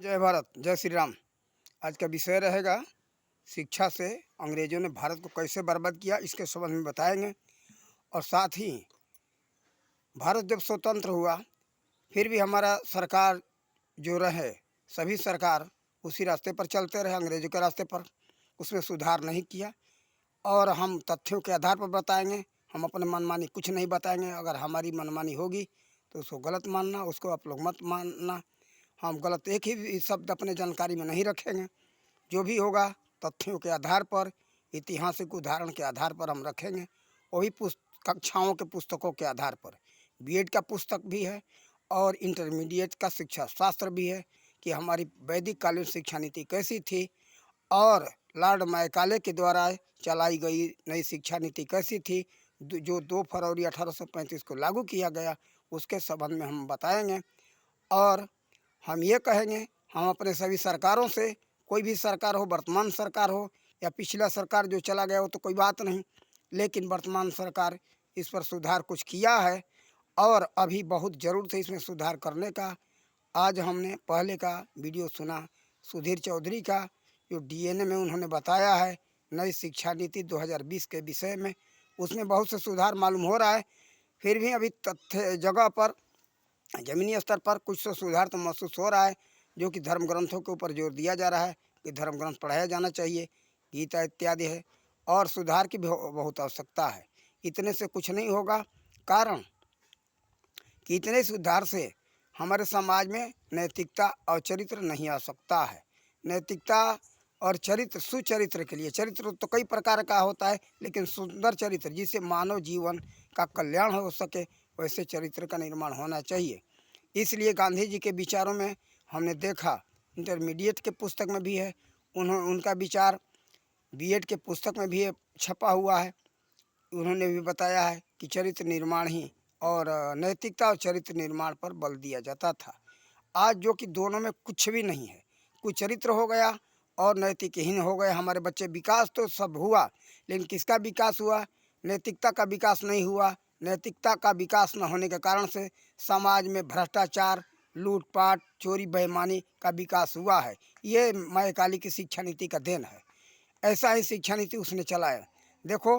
जय भारत, जय श्री राम। आज का विषय रहेगा शिक्षा से अंग्रेजों ने भारत को कैसे बर्बाद किया, इसके संबंध में बताएंगे। और साथ ही भारत जब स्वतंत्र हुआ फिर भी हमारा सरकार जो रहे, सभी सरकार उसी रास्ते पर चलते रहे, अंग्रेजों के रास्ते पर, उसमें सुधार नहीं किया। और हम तथ्यों के आधार पर बताएंगे, हम अपने मनमानी कुछ नहीं बताएंगे। अगर हमारी मनमानी होगी तो उसको गलत मानना, उसको आप लोग मत मानना। हम गलत एक ही शब्द अपने जानकारी में नहीं रखेंगे। जो भी होगा तथ्यों के आधार पर, ऐतिहासिक उदाहरण के आधार पर हम रखेंगे। वही कक्षाओं के पुस्तकों के आधार पर, बीएड का पुस्तक भी है और इंटरमीडिएट का शिक्षा शास्त्र भी है कि हमारी वैदिक कालीन शिक्षा नीति कैसी थी और लॉर्ड मैकाले के द्वारा चलाई गई नई शिक्षा नीति कैसी थी, जो 2 फरवरी 1835 को लागू किया गया, उसके संबंध में हम बताएंगे। और हम ये कहेंगे, हम अपने सभी सरकारों से, कोई भी सरकार हो, वर्तमान सरकार हो या पिछला सरकार जो चला गया हो तो कोई बात नहीं, लेकिन वर्तमान सरकार इस पर सुधार कुछ किया है और अभी बहुत ज़रूरत है इसमें सुधार करने का। आज हमने पहले का वीडियो सुना सुधीर चौधरी का, जो डीएनए में उन्होंने बताया है नई शिक्षा नीति 2020 के विषय में। उसमें बहुत से सुधार मालूम हो रहा है, फिर भी अभी तथ्य जगह पर, ज़मीनी स्तर पर कुछ तो सुधार तो महसूस हो रहा है, जो कि धर्म ग्रंथों के ऊपर जोर दिया जा रहा है कि धर्म ग्रंथ पढ़ाया जाना चाहिए, गीता इत्यादि है। और सुधार की भी बहुत आवश्यकता है, इतने से कुछ नहीं होगा। कारण कि इतने सुधार से हमारे समाज में नैतिकता और चरित्र नहीं आ सकता है। नैतिकता और चरित्र, सुचरित्र के लिए, चरित्र तो कई प्रकार का होता है, लेकिन सुंदर चरित्र जिससे मानव जीवन का कल्याण हो सके, वैसे चरित्र का निर्माण होना चाहिए। इसलिए गांधी जी के विचारों में हमने देखा, इंटरमीडिएट के पुस्तक में भी है, उनका विचार बीएड के पुस्तक में भी छपा हुआ है। उन्होंने भी बताया है कि चरित्र निर्माण ही और नैतिकता और चरित्र निर्माण पर बल दिया जाता था। आज जो कि दोनों में कुछ भी नहीं है, कुछ चरित्र हो गया और नैतिकहीन हो गए हमारे बच्चे। विकास तो सब हुआ, लेकिन किसका विकास हुआ? नैतिकता का विकास नहीं हुआ। नैतिकता का विकास न होने के कारण से समाज में भ्रष्टाचार, लूटपाट, चोरी बेईमानी का विकास हुआ है। ये मैकाले की शिक्षा नीति का देन है। ऐसा ही शिक्षा नीति उसने चलाया। देखो,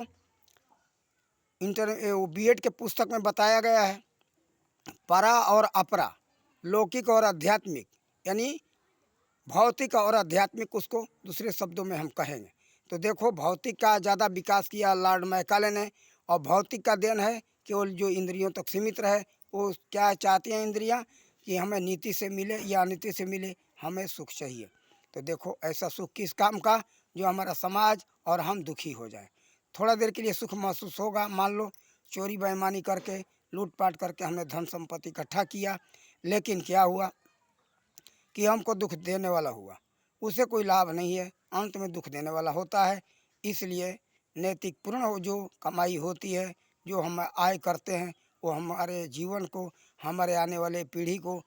बीएड के पुस्तक में बताया गया है, परा और अपरा, लौकिक और आध्यात्मिक, यानी भौतिक और आध्यात्मिक, उसको दूसरे शब्दों में हम कहेंगे। तो देखो, भौतिक का ज़्यादा विकास किया लॉर्ड मैकाले ने, और भौतिक का देन है केवल जो इंद्रियों तक सीमित रहे। वो क्या चाहती हैं इंद्रियां? कि हमें नीति से मिले या अनीति से मिले, हमें सुख चाहिए। तो देखो, ऐसा सुख किस काम का जो हमारा समाज और हम दुखी हो जाए। थोड़ा देर के लिए सुख महसूस होगा, मान लो चोरी बेईमानी करके, लूटपाट करके हमने धन संपत्ति इकट्ठा किया, लेकिन क्या हुआ कि हमको दुख देने वाला हुआ, उसे कोई लाभ नहीं है, अंत में दुख देने वाला होता है। इसलिए नैतिक पूर्ण जो कमाई होती है, जो हम आय करते हैं, वो हमारे जीवन को, हमारे आने वाले पीढ़ी को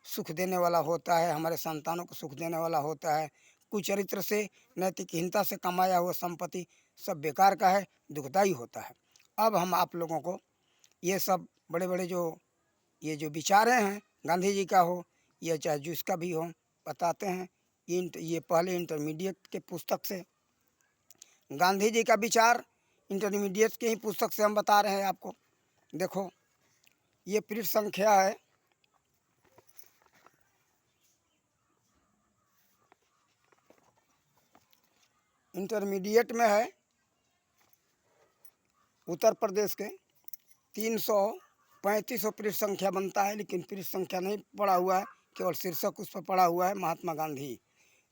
सुख देने वाला होता है, हमारे संतानों को सुख देने वाला होता है। कुचरित्र से, नैतिकहीनता से कमाया हुआ संपत्ति सब बेकार का है, दुखदायी होता है। अब हम आप लोगों को ये सब बड़े बड़े जो ये जो विचार हैं, गांधी जी का हो या चाहे जिसका भी हो, बताते हैं। ये पहले इंटरमीडिएट के पुस्तक से गांधी जी का विचार, इंटरमीडिएट के ही पुस्तक से हम बता रहे हैं आपको। देखो, ये पृष्ठ संख्या है, इंटरमीडिएट में है, उत्तर प्रदेश के 335 पृष्ठ संख्या बनता है, लेकिन पृष्ठ संख्या नहीं पड़ा हुआ है, केवल शीर्षक उस पर पड़ा हुआ है, महात्मा गांधी।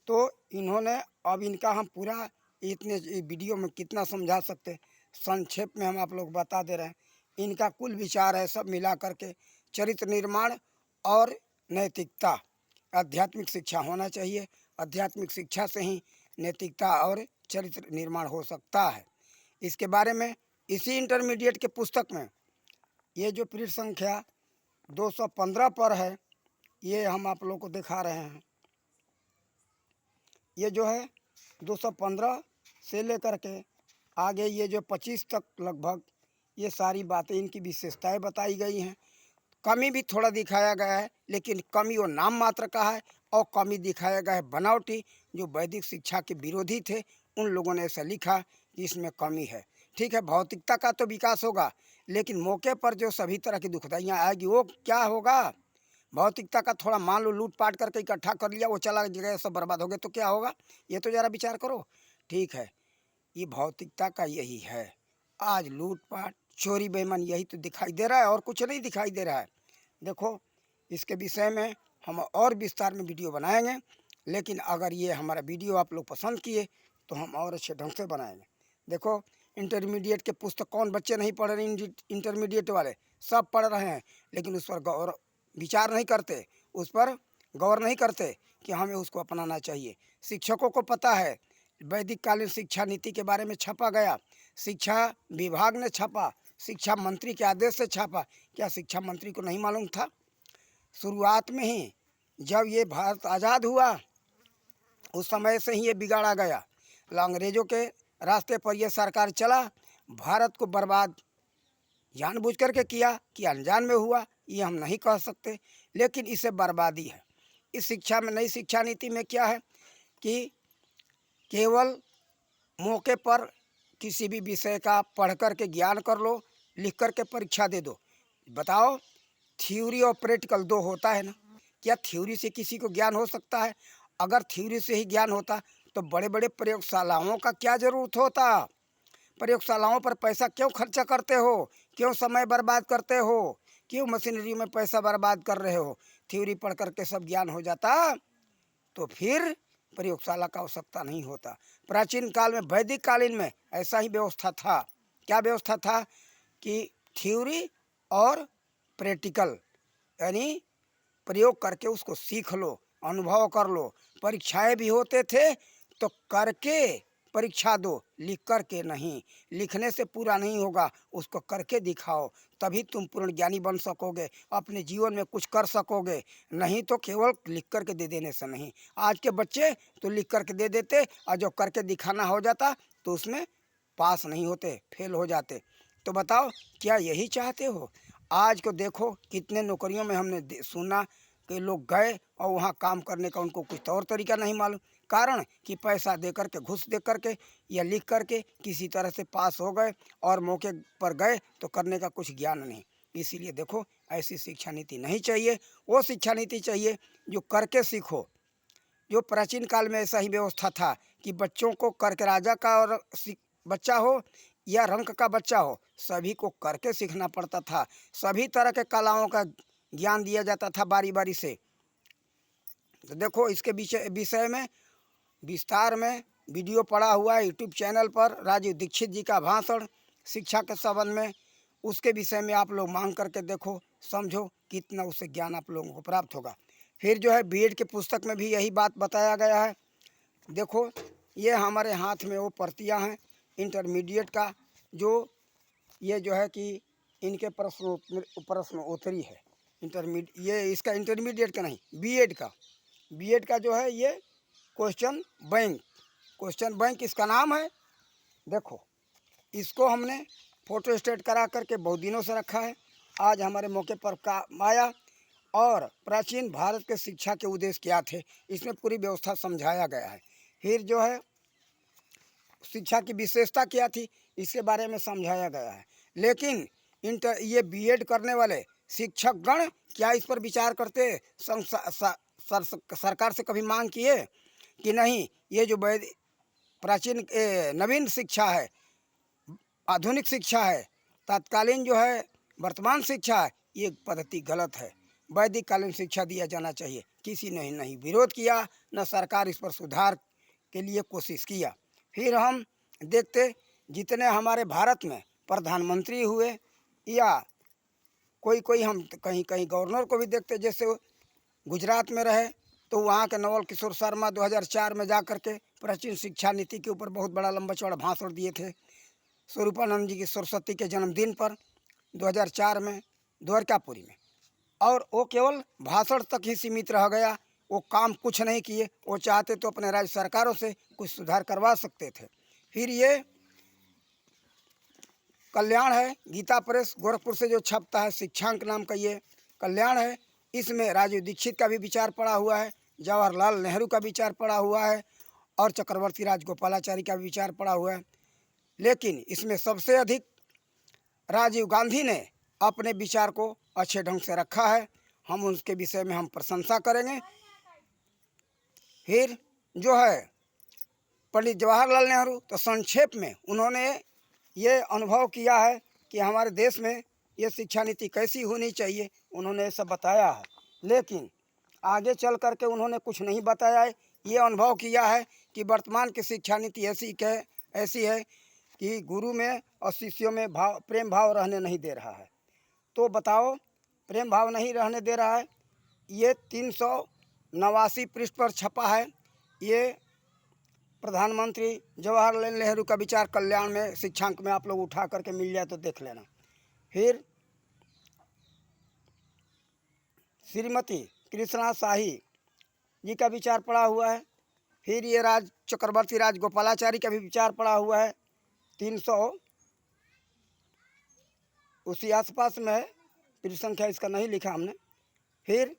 तो इन्होंने, अब इनका हम पूरा इतने वीडियो में कितना समझा सकते, संक्षेप में हम आप लोग बता दे रहे हैं। इनका कुल विचार है, सब मिला करके चरित्र निर्माण और नैतिकता, आध्यात्मिक शिक्षा होना चाहिए। आध्यात्मिक शिक्षा से ही नैतिकता और चरित्र निर्माण हो सकता है। इसके बारे में इसी इंटरमीडिएट के पुस्तक में ये जो पृष्ठ संख्या 215 पर है, ये हम आप लोग को दिखा रहे हैं। ये जो है 215 से लेकर के आगे ये जो 25 तक लगभग, ये सारी बातें, इनकी विशेषताएं बताई गई हैं। कमी भी थोड़ा दिखाया गया है, लेकिन कमी वो नाम मात्र का है और कमी दिखाया गया है बनावटी। जो वैदिक शिक्षा के विरोधी थे उन लोगों ने ऐसा लिखा कि इसमें कमी है। ठीक है, भौतिकता का तो विकास होगा, लेकिन मौके पर जो सभी तरह की दुखदाइयाँ आएगी वो क्या होगा। भौतिकता का थोड़ा मान लो लूट पाट करके इकट्ठा कर लिया, वो चला गया, सब बर्बाद हो गया, तो क्या होगा, ये तो ज़रा विचार करो। ठीक है, ये भौतिकता का यही है। आज लूट पाट चोरी बेईमान यही तो दिखाई दे रहा है, और कुछ नहीं दिखाई दे रहा है। देखो, इसके विषय में हम और विस्तार में वीडियो बनाएंगे, लेकिन अगर ये हमारा वीडियो आप लोग पसंद किए तो हम और अच्छे ढंग से बनाएंगे। देखो, इंटरमीडिएट के पुस्तक कौन बच्चे नहीं पढ़ रहे, इंटरमीडिएट वाले सब पढ़ रहे हैं, लेकिन उस पर गौर विचार नहीं करते, उस पर गौर नहीं करते कि हमें उसको अपनाना चाहिए। शिक्षकों को पता है, वैदिक कालीन शिक्षा नीति के बारे में छपा गया, शिक्षा विभाग ने छापा, शिक्षा मंत्री के आदेश से छापा। क्या शिक्षा मंत्री को नहीं मालूम था? शुरुआत में ही जब ये भारत आज़ाद हुआ उस समय से ही ये बिगाड़ा गया। अंग्रेज़ों के रास्ते पर यह सरकार चला, भारत को बर्बाद जानबूझ करके किया कि अनजान में हुआ, ये हम नहीं कह सकते, लेकिन इसे बर्बादी है। इस शिक्षा में, नई शिक्षा नीति में क्या है कि केवल मौके पर किसी भी विषय का पढ़ कर के ज्ञान कर लो, लिख कर के परीक्षा दे दो। बताओ, थ्योरी और प्रैक्टिकल दो होता है ना? क्या थ्योरी से किसी को ज्ञान हो सकता है? अगर थ्योरी से ही ज्ञान होता तो बड़े बड़े प्रयोगशालाओं का क्या ज़रूरत होता? प्रयोगशालाओं पर पैसा क्यों खर्चा करते हो? क्यों समय बर्बाद करते हो? क्यों मशीनरी में पैसा बर्बाद कर रहे हो? थ्योरी पढ़ करके सब ज्ञान हो जाता तो फिर प्रयोगशाला का आवश्यकता नहीं होता। प्राचीन काल में, वैदिक कालीन में ऐसा ही व्यवस्था था। क्या व्यवस्था था कि थ्योरी और प्रैक्टिकल, यानी प्रयोग करके उसको सीख लो, अनुभव कर लो। परीक्षाएं भी होते थे तो करके परीक्षा दो, लिख कर के नहीं। लिखने से पूरा नहीं होगा, उसको करके दिखाओ, तभी तुम पूर्ण ज्ञानी बन सकोगे, अपने जीवन में कुछ कर सकोगे। नहीं तो केवल लिख कर के दे देने से नहीं। आज के बच्चे तो लिख कर के दे देते, और जो करके दिखाना हो जाता तो उसमें पास नहीं होते, फेल हो जाते। तो बताओ, क्या यही चाहते हो? आज को देखो, कितने नौकरियों में हमने सुना कि लोग गए और वहाँ काम करने का उनको कुछ और तरीका नहीं मालूम। कारण कि पैसा दे करके, घूस दे करके या लिख करके किसी तरह से पास हो गए, और मौके पर गए तो करने का कुछ ज्ञान नहीं। इसीलिए देखो, ऐसी शिक्षा नीति नहीं चाहिए। वो शिक्षा नीति चाहिए जो करके सीखो। जो प्राचीन काल में ऐसा ही व्यवस्था था कि बच्चों को करके, राजा का और बच्चा हो या रंक का बच्चा हो, सभी को करके सीखना पड़ता था। सभी तरह के कलाओं का ज्ञान दिया जाता था बारी बारी से। तो देखो, इसके विषय में विस्तार में वीडियो पड़ा हुआ है यूट्यूब चैनल पर, राजीव दीक्षित जी का भाषण शिक्षा के संबंध में। उसके विषय में आप लोग मांग करके देखो, समझो कितना उससे ज्ञान आप लोगों को प्राप्त होगा। फिर जो है बीएड के पुस्तक में भी यही बात बताया गया है। देखो, ये हमारे हाथ में वो प्रतियां हैं इंटरमीडिएट का, जो ये जो है कि इनके प्रश्नोत्तरी है। ये इसका इंटरमीडिएट का नहीं, बीएड का जो है ये क्वेश्चन बैंक इसका नाम है। देखो, इसको हमने फोटो स्टेट करा करके बहुत दिनों से रखा है, आज हमारे मौके पर काम आया। और प्राचीन भारत के शिक्षा के उद्देश्य क्या थे, इसमें पूरी व्यवस्था समझाया गया है। फिर जो है शिक्षा की विशेषता क्या थी, इसके बारे में समझाया गया है। लेकिन ये बीएड करने वाले शिक्षक गण क्या इस पर विचार करते? सरकार से कभी मांग किए कि नहीं, ये जो प्राचीन नवीन शिक्षा है, आधुनिक शिक्षा है, तत्कालीन जो है वर्तमान शिक्षा है, ये पद्धति गलत है, वैदिक कालीन शिक्षा दिया जाना चाहिए। किसी ने नहीं विरोध किया, न सरकार इस पर सुधार के लिए कोशिश किया। फिर हम देखते, जितने हमारे भारत में प्रधानमंत्री हुए या कोई हम कहीं कहीं गवर्नर को भी देखते, जैसे गुजरात में रहे तो वहाँ के नवल किशोर शर्मा 2004 में जा कर के प्राचीन शिक्षा नीति के ऊपर बहुत बड़ा लंबा चौड़ा भाषण दिए थे। स्वरूपानंद जी की सरस्वती के जन्मदिन पर 2004 में द्वारकापुरी में, और वो केवल भाषण तक ही सीमित रह गया, वो काम कुछ नहीं किए। वो चाहते तो अपने राज्य सरकारों से कुछ सुधार करवा सकते थे। फिर ये कल्याण है, गीता प्रेस गोरखपुर से जो छपता है, शिक्षांक नाम का ये कल्याण है, इसमें राजीव दीक्षित का भी विचार पड़ा हुआ है। जवाहरलाल नेहरू का विचार पड़ा हुआ है और चक्रवर्ती राजगोपालाचारी का विचार पड़ा हुआ है, लेकिन इसमें सबसे अधिक राजीव गांधी ने अपने विचार को अच्छे ढंग से रखा है। हम उसके विषय में हम प्रशंसा करेंगे। फिर जो है पंडित जवाहरलाल नेहरू, तो संक्षेप में उन्होंने ये अनुभव किया है कि हमारे देश में ये शिक्षा नीति कैसी होनी चाहिए, उन्होंने सब बताया है। लेकिन आगे चल कर के उन्होंने कुछ नहीं बताया है। ये अनुभव किया है कि वर्तमान की शिक्षा नीति ऐसी है कि गुरु में और शिष्यों में प्रेम भाव रहने नहीं दे रहा है। तो बताओ, प्रेम भाव नहीं रहने दे रहा है। ये 389 पृष्ठ पर छपा है। ये प्रधानमंत्री जवाहरलाल नेहरू का विचार कल्याण में शिक्षांक में आप लोग उठा करके मिल जाए तो देख लेना। फिर श्रीमती कृष्णा शाही जी का विचार पड़ा हुआ है। फिर ये चक्रवर्ती राजगोपालाचारी का भी विचार पड़ा हुआ है। 300 उसी आसपास में है, पृष्ठ संख्या इसका नहीं लिखा हमने। फिर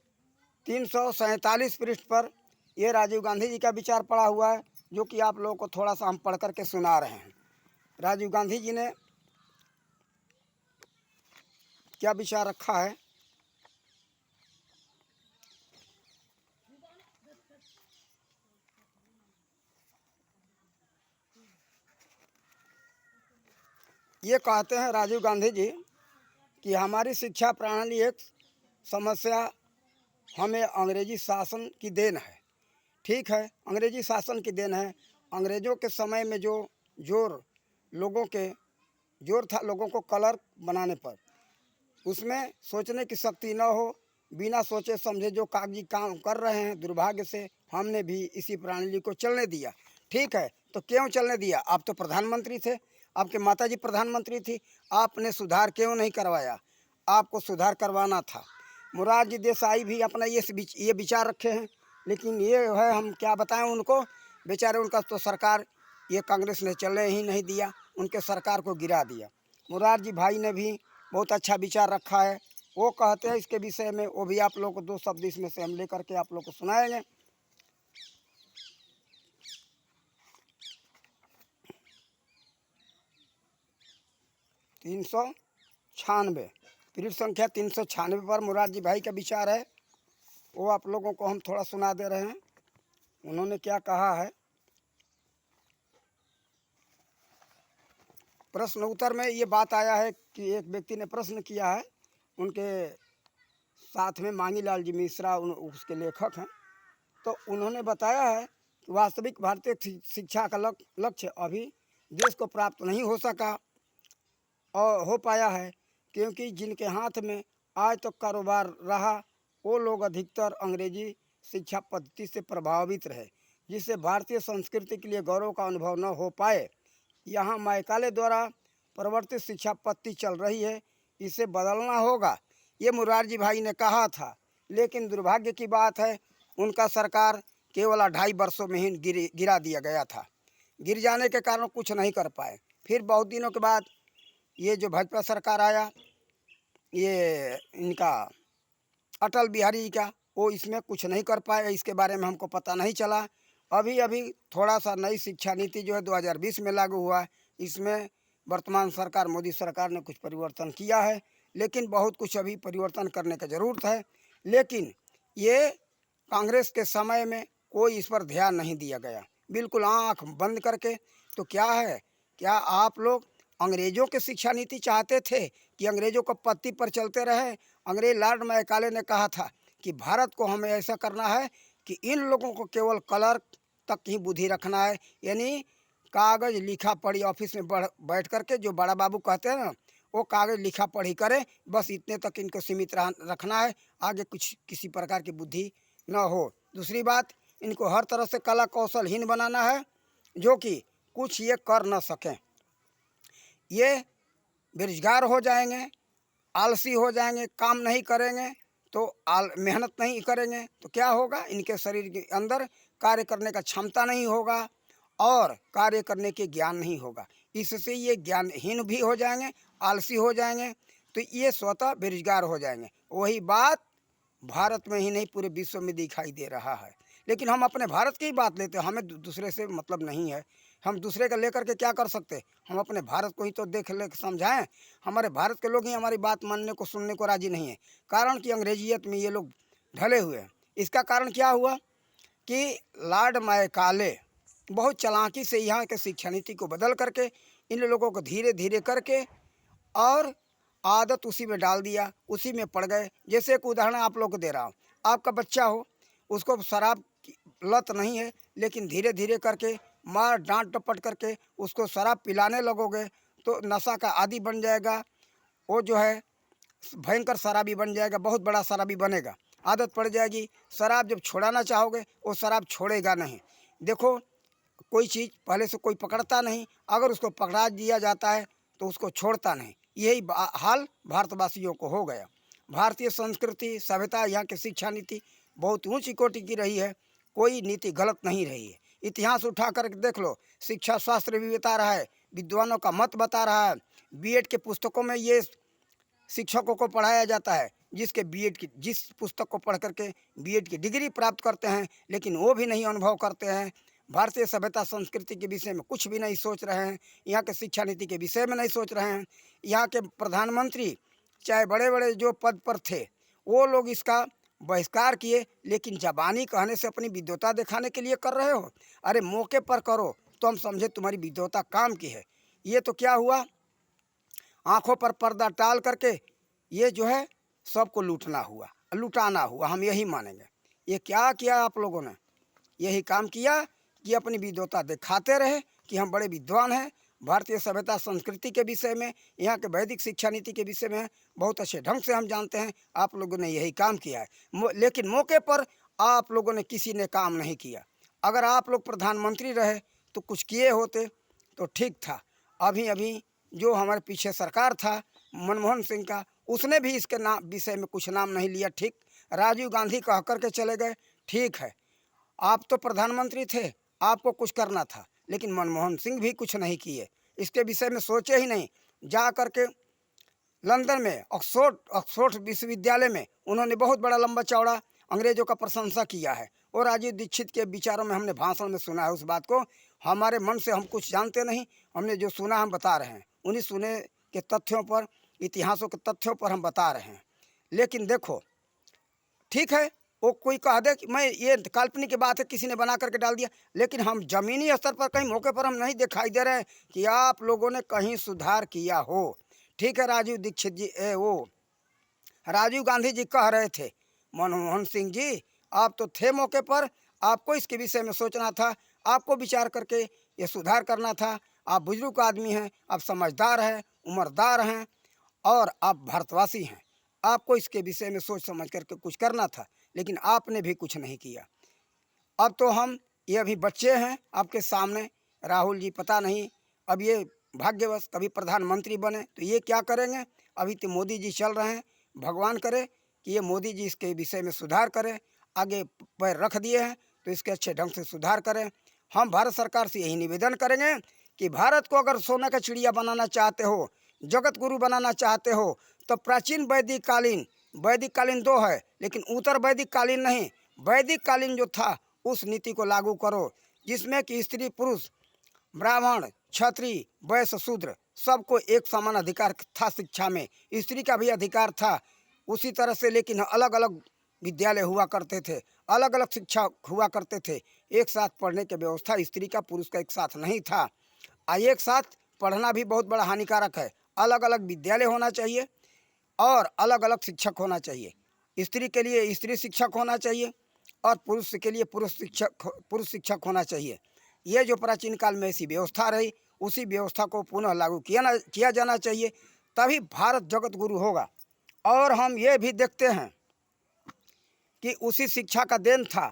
347 पृष्ठ पर ये राजीव गांधी जी का विचार पड़ा हुआ है, जो कि आप लोगों को थोड़ा सा हम पढ़ करके सुना रहे हैं। राजीव गांधी जी ने क्या विचार रखा है, ये कहते हैं राजीव गांधी जी कि हमारी शिक्षा प्रणाली एक समस्या हमें अंग्रेजी शासन की देन है। ठीक है, अंग्रेजी शासन की देन है। अंग्रेज़ों के समय में जो जोर था लोगों को कलर बनाने पर, उसमें सोचने की शक्ति न हो, बिना सोचे समझे जो कागजी काम कर रहे हैं, दुर्भाग्य से हमने भी इसी प्रणाली को चलने दिया। ठीक है, तो क्यों चलने दिया? आप तो प्रधानमंत्री थे, आपके माताजी प्रधानमंत्री थी, आपने सुधार क्यों नहीं करवाया? आपको सुधार करवाना था। मोरारजी देसाई भी अपना ये विचार रखे हैं, लेकिन ये है, हम क्या बताएं उनको, बेचारे उनका तो सरकार ये कांग्रेस ने चलने ही नहीं दिया, उनके सरकार को गिरा दिया। मोरारजी भाई ने भी बहुत अच्छा विचार रखा है, वो कहते हैं इसके विषय में, वो भी आप लोग को 2 शब्द इसमें से हम लेकर के आप लोग को सुनाएंगे। तीन सौ छियानवे पृष्ठ संख्या 396 पर मोरारजी भाई का विचार है, वो आप लोगों को हम थोड़ा सुना दे रहे हैं। उन्होंने क्या कहा है, प्रश्न उत्तर में ये बात आया है कि एक व्यक्ति ने प्रश्न किया है, उनके साथ में मांगीलाल जी मिश्रा उसके लेखक हैं, तो उन्होंने बताया है कि वास्तविक भारतीय शिक्षा का लक्ष्य अभी देश को प्राप्त नहीं हो सका और हो पाया है, क्योंकि जिनके हाथ में आज तक कारोबार रहा वो लोग अधिकतर अंग्रेजी शिक्षा पद्धति से प्रभावित रहे, जिससे भारतीय संस्कृति के लिए गौरव का अनुभव न हो पाए। यहाँ मैकाले द्वारा प्रवर्तित शिक्षा पद्धति चल रही है, इसे बदलना होगा, ये मोरारजी भाई ने कहा था। लेकिन दुर्भाग्य की बात है, उनका सरकार केवल 2.5 वर्षों में ही गिरा दिया गया था। गिर जाने के कारण कुछ नहीं कर पाए। फिर बहुत दिनों के बाद ये जो भाजपा सरकार आया, ये इनका अटल बिहारी जी का, वो इसमें कुछ नहीं कर पाए, इसके बारे में हमको पता नहीं चला। अभी थोड़ा सा नई शिक्षा नीति जो है 2020 में लागू हुआ है, इसमें वर्तमान सरकार मोदी सरकार ने कुछ परिवर्तन किया है, लेकिन बहुत कुछ अभी परिवर्तन करने की ज़रूरत है। लेकिन ये कांग्रेस के समय में कोई इस पर ध्यान नहीं दिया गया, बिल्कुल आँख बंद करके। तो क्या है, क्या आप लोग अंग्रेज़ों की शिक्षा नीति चाहते थे कि अंग्रेज़ों को पत्ती पर चलते रहे? अंग्रेज लॉर्ड मैकाले ने कहा था कि भारत को हमें ऐसा करना है कि इन लोगों को केवल कलर तक ही बुद्धि रखना है, यानी कागज़ लिखा पढ़ी ऑफिस में बैठ करके, जो बड़ा बाबू कहते हैं ना, वो कागज़ लिखा पढ़ी करे, बस इतने तक इनको सीमित रखना है, आगे कुछ किसी प्रकार की बुद्धि न हो। दूसरी बात, इनको हर तरह से कला कौशलहीन बनाना है, जो कि कुछ ये कर न सकें। ये बेरोजगार हो जाएंगे, आलसी हो जाएंगे, काम नहीं करेंगे तो मेहनत नहीं करेंगे तो क्या होगा, इनके शरीर के अंदर कार्य करने का क्षमता नहीं होगा और कार्य करने के ज्ञान नहीं होगा। इससे ये ज्ञानहीन भी हो जाएंगे, आलसी हो जाएंगे, तो ये स्वतः बेरोजगार हो जाएंगे। वही बात भारत में ही नहीं पूरे विश्व में दिखाई दे रहा है। लेकिन हम अपने भारत की ही बात लेते हैं, हमें दूसरे से मतलब नहीं है। हम दूसरे का लेकर के क्या कर सकते? हम अपने भारत को ही तो देख ले समझाएं। हमारे भारत के लोग ही हमारी बात मानने को सुनने को राजी नहीं है, कारण कि अंग्रेजियत में ये लोग ढले हुए हैं। इसका कारण क्या हुआ कि लॉर्ड मैकाले बहुत चालाकी से यहाँ के शिक्षा नीति को बदल करके इन लोगों को धीरे धीरे करके और आदत उसी में डाल दिया, उसी में पड़ गए। जैसे एक उदाहरण आप लोग को दे रहा हूँ, आपका बच्चा हो, उसको शराब की लत नहीं है, लेकिन धीरे धीरे करके मार डांट डपट करके उसको शराब पिलाने लगोगे तो नशा का आदी बन जाएगा। वो जो है भयंकर शराबी बन जाएगा, बहुत बड़ा शराबी बनेगा, आदत पड़ जाएगी। शराब जब छुड़ाना चाहोगे वो शराब छोड़ेगा नहीं। देखो, कोई चीज़ पहले से कोई पकड़ता नहीं, अगर उसको पकड़ा दिया जाता है तो उसको छोड़ता नहीं। यही हाल भारतवासियों को हो गया। भारतीय संस्कृति सभ्यता, यहाँ की शिक्षा नीति बहुत ऊंची कोटि की रही है, कोई नीति गलत नहीं रही है। इतिहास उठा कर देख लो, शिक्षा शास्त्र भी बता रहा है, विद्वानों का मत बता रहा है। बीएड के पुस्तकों में ये शिक्षकों को पढ़ाया जाता है, जिसके बीएड की जिस पुस्तक को पढ़ करके बीएड की डिग्री प्राप्त करते हैं, लेकिन वो भी नहीं अनुभव करते हैं। भारतीय सभ्यता संस्कृति के विषय में कुछ भी नहीं सोच रहे हैं, यहाँ के शिक्षा नीति के विषय में नहीं सोच रहे हैं। यहाँ के प्रधानमंत्री चाहे बड़े बड़े जो पद पर थे वो लोग इसका बहिष्कार किए, लेकिन जबानी कहने से अपनी विद्वता दिखाने के लिए कर रहे हो। अरे मौके पर करो तो हम समझे तुम्हारी विद्वता काम की है। ये तो क्या हुआ, आंखों पर पर्दा टाल करके ये जो है सबको लूटना हुआ, लुटाना हुआ, हम यही मानेंगे। ये क्या किया आप लोगों ने? यही काम किया कि अपनी विद्वता दिखाते रहे कि हम बड़े विद्वान हैं। भारतीय सभ्यता संस्कृति के विषय में, यहाँ के वैदिक शिक्षा नीति के विषय में बहुत अच्छे ढंग से हम जानते हैं। आप लोगों ने यही काम किया है, लेकिन मौके पर आप लोगों ने किसी ने काम नहीं किया। अगर आप लोग प्रधानमंत्री रहे तो कुछ किए होते तो ठीक था। अभी अभी जो हमारे पीछे सरकार था मनमोहन सिंह का, उसने भी इसके नाम विषय में कुछ नाम नहीं लिया। ठीक, राजीव गांधी कह करके चले गए, ठीक है, आप तो प्रधानमंत्री थे, आपको कुछ करना था, लेकिन मनमोहन सिंह भी कुछ नहीं किए, इसके विषय में सोचे ही नहीं। जा करके लंदन में ऑक्सफोर्ड विश्वविद्यालय में उन्होंने बहुत बड़ा लंबा चौड़ा अंग्रेजों का प्रशंसा किया है, और राजीव दीक्षित के विचारों में हमने भाषण में सुना है उस बात को। हमारे मन से हम कुछ जानते नहीं, हमने जो सुना हम बता रहे हैं, उन्हीं सुने के तथ्यों पर, इतिहासों के तथ्यों पर हम बता रहे हैं। लेकिन देखो, ठीक है, वो कोई कह दे कि मैं ये काल्पनिक की बात है, किसी ने बना करके डाल दिया, लेकिन हम जमीनी स्तर पर कहीं मौके पर हम नहीं दिखाई दे रहे हैं कि आप लोगों ने कहीं सुधार किया हो। ठीक है, राजीव दीक्षित जी वो राजीव गांधी जी कह रहे थे, मनमोहन सिंह जी आप तो थे मौके पर, आपको इसके विषय में सोचना था, आपको विचार करके ये सुधार करना था। आप बुजुर्ग आदमी हैं, आप समझदार हैं, उम्रदार हैं, और आप भारतवासी हैं, आपको इसके विषय में सोच समझ करके कुछ करना था, लेकिन आपने भी कुछ नहीं किया। अब तो हम ये अभी बच्चे हैं आपके सामने, राहुल जी, पता नहीं अब ये भाग्यवश कभी प्रधानमंत्री बने तो ये क्या करेंगे। अभी तो मोदी जी चल रहे हैं, भगवान करे कि ये मोदी जी इसके विषय में सुधार करें, आगे पैर रख दिए हैं तो इसके अच्छे ढंग से सुधार करें। हम भारत सरकार से यही निवेदन करेंगे कि भारत को अगर सोने का चिड़िया बनाना चाहते हो, जगत गुरु बनाना चाहते हो, तो प्राचीन वैदिक कालीन दो है, लेकिन उत्तर वैदिक कालीन नहीं, वैदिक कालीन जो था उस नीति को लागू करो, जिसमें कि स्त्री पुरुष ब्राह्मण क्षत्रिय वैश्य शूद्र सबको एक समान अधिकार था शिक्षा में, स्त्री का भी अधिकार था उसी तरह से, लेकिन अलग अलग विद्यालय हुआ करते थे, अलग अलग शिक्षा हुआ करते थे। एक साथ पढ़ने की व्यवस्था स्त्री का पुरुष का एक साथ नहीं था। एक साथ पढ़ना भी बहुत बड़ा हानिकारक है। अलग अलग विद्यालय होना चाहिए और अलग अलग शिक्षक होना चाहिए। स्त्री के लिए स्त्री शिक्षक होना चाहिए और पुरुष के लिए पुरुष शिक्षक होना चाहिए। ये जो प्राचीन काल में ऐसी व्यवस्था रही, उसी व्यवस्था को पुनः लागू किया जाना चाहिए, तभी भारत जगत गुरु होगा। और हम ये भी देखते हैं कि उसी शिक्षा का देन था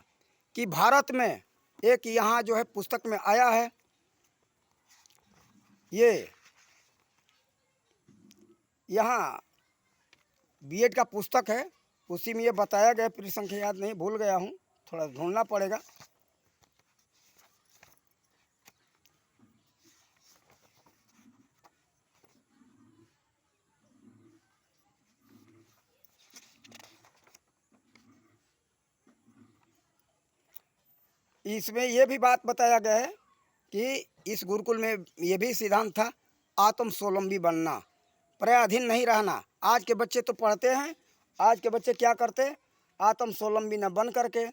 कि भारत में एक यहाँ जो है पुस्तक में आया है, ये यहाँ बीएड का पुस्तक है, उसी में ये बताया गया, पूरी संख्या याद नहीं, भूल गया हूँ, थोड़ा ढूंढना पड़ेगा। इसमें ये भी बात बताया गया है कि इस गुरुकुल में ये भी सिद्धांत था, आत्म स्वावलंबी बनना, पराधीन नहीं रहना। आज के बच्चे तो पढ़ते हैं, आज के बच्चे क्या करते हैं, आत्म स्वावलंबी न बन करके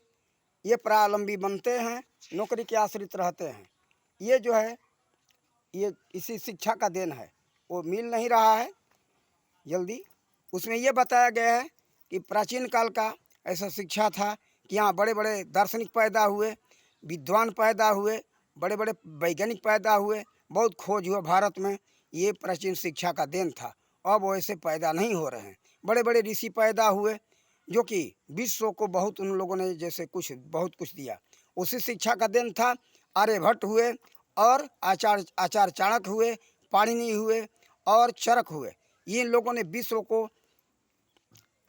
ये परावलंबी बनते हैं, नौकरी के आश्रित रहते हैं। ये जो है ये इसी शिक्षा का देन है, वो मिल नहीं रहा है जल्दी। उसमें ये बताया गया है कि प्राचीन काल का ऐसा शिक्षा था कि यहाँ बड़े बड़े दार्शनिक पैदा हुए, विद्वान पैदा हुए, बड़े बड़े वैज्ञानिक पैदा हुए, बहुत खोज हुआ भारत में। ये प्राचीन शिक्षा का देन था। अब वैसे पैदा नहीं हो रहे हैं। बड़े बड़े ऋषि पैदा हुए जो कि विश्व को बहुत उन लोगों ने जैसे कुछ बहुत कुछ दिया, उसी शिक्षा का देन था। आर्यभट्ट हुए और आचार्य चाणक्य हुए, पाणिनि हुए और चरक हुए। इन लोगों ने विश्व को